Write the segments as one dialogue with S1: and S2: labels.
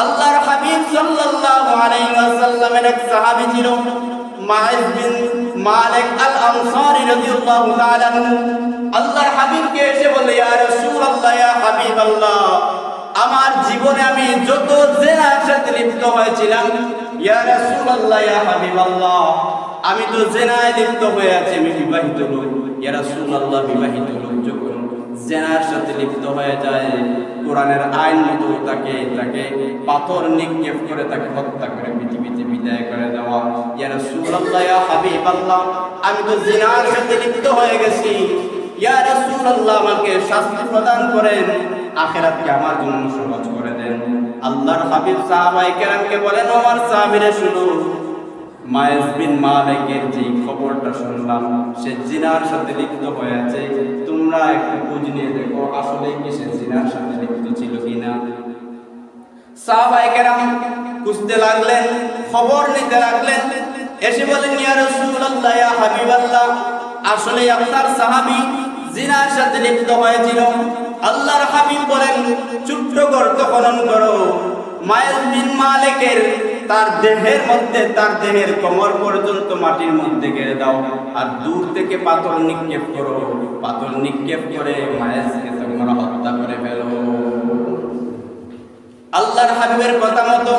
S1: আল্লাহর হাবিব সাল্লাল্লাহু আলাইহি ওয়াসাল্লামের এক সাহাবী ছিল মাইজ বিন মালিক আল আনসারী রাদিয়াল্লাহু তাআলা আনহু। আল্লাহর হাবিবকে এসে বলে, ইয়া রাসূলুল্লাহ, ইয়া হাবিবাল্লাহ, আমার জীবনে আমি যত জিনার সাথে লিপ্ত হয়েছিলাম, ইয়া রাসূলুল্লাহ, ইয়া হাবিবাল্লাহ, আমি তো জিনায় লিপ্ত হয়ে আছি, আমি বিবাহিত লোক। ইয়া রাসূলুল্লাহ, বিবাহিত লোক যখন জিনার সাথে লিপ্ত হয়ে যায়, কোরআনের আইন মতো তাকে পাথর নিক্ষেপ করে তাকে হত্যা করে পৃথিবীতে বিদায় করে দেওয়া। ইয়া রাসূলুল্লাহ, ইয়া হাবিবাল্লাহ, আমি তো জিনার সাথে লিপ্ত হয়ে গেছি, ইয়া রাসূলুল্লাহ, আমাকে শাস্তি প্রদান করেন, আখিরাতকে আমার জন্য সহজ করে দেন। আল্লাহর হাবিব সাহাবায়ে কেরামকে বলেন, আমার সাহাবীরা শুনো, মাইজ বিন মালিকের যে খবরটা শুনলাম, সে জিনার সাথে লিপ্ত হয়ে আছে, তোমরা একটু খোঁজ নিয়ে দেখো আসলে কি সে জিনার সাথে লিপ্ত ছিল কিনা। সাহাবায়ে কেরাম খুঁজতে লাগলেন, খবর নিতে লাগলেন, এসে বলেন, ইয়া রাসূলুল্লাহ, ইয়া হাবিবাল্লাহ, আসলে আপনার সাহাবী জিনার সাথে লিপ্ত হয়েছিল। আল্লাহর হাবিব বলেন, ছোট্ট গর্ত খনন করো, মাইজ বিন মালিকের তার দেহের কোমর পর্যন্ত মাটির মধ্যে গেড়ে দাও, আর দূর থেকে পাথর নিক্ষেপ করো, পাথর নিক্ষেপ করে মায়েজকে তোমরা হত্যা করে ফেলো। আল্লাহর হাবিবের কথা মতো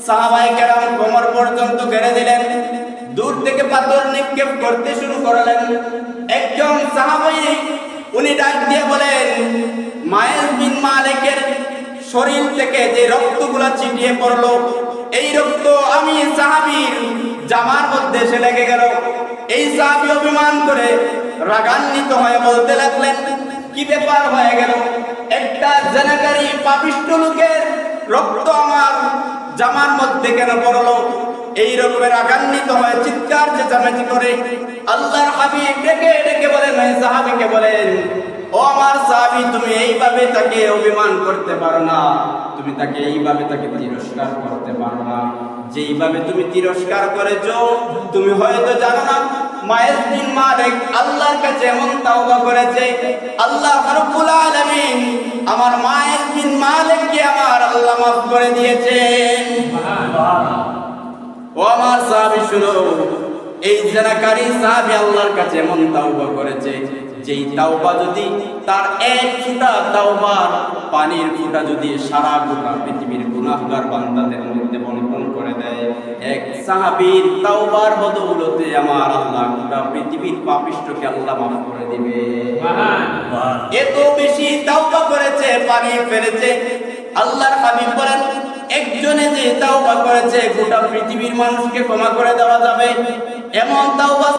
S1: সাহাবায়ে কেরাম কোমর পর্যন্ত গেড়ে দিলেন, দূর থেকে পাথর নিক্ষেপ করতে শুরু করলেন। একজন সাহাবী উনি ডাক দিয়ে বলেন, মায়েজ বিন মালিকের শরীর থেকে যে রক্তগুলা ছিটিয়ে পড়লো, এই রক্ত আমি সাহাবীর জামার মধ্যে এসে লেগে গেল। এই সাহাবী অভিমান করে রাগান্বিত হয়ে বলতে লাগলেন, কি ব্যাপার হয়ে গেল, একটা জেনাকারী পাপিষ্ঠ লোকের রক্ত আমার জামার মধ্যে কেন পড়লো? এই রকমের রাগান্বিত হয়ে চিৎকার চেঁচামেচি করে আল্লাহর হাবিব ডেকে বলেন, এই সাহাবীকে বলেন, ও আমার সাহাবী, তুমি এইভাবে তাকে অভিমান করতে পারো না, তুমি তাকে এইভাবে তাকে তিরস্কার করতে পারো না। যেইভাবে তুমি তিরস্কার করেছো, তুমি হয়তো জানো না, মাইজ বিন মালিক আল্লাহর কাছে এমন তাওবা করেছে, আল্লাহ রাব্বুল আলামিন আমার মাইজ বিন মালিককে আমার আল্লাহ মাফ করে দিয়েছেন। ও আমার সাহাবী শুনো, এই জেনাকারী সাহাবী আল্লাহর কাছে এমন তাওবা করেছে, যেই তাওবা যদি তার এক ফোঁটা তাওবার পানির ফোঁটা যদি সারা গোটা পৃথিবীর গুনাহগার বান্দাদের মধ্যে বন্টন করে দেয়, এক সাহাবীর তাওবার বদৌলতে আমার আল্লাহ গোটা পৃথিবীর পাপিষ্ঠকে আল্লাহ মাফ করে দিবে। এত বেশি তাওবা করেছে, পানি ফেলেছে। আল্লাহর হাবিব বলেন, একজনে যে তাওবা করেছে গোটা পৃথিবীর মানুষকে ক্ষমা করে দেওয়া যাবে এমন তাওবা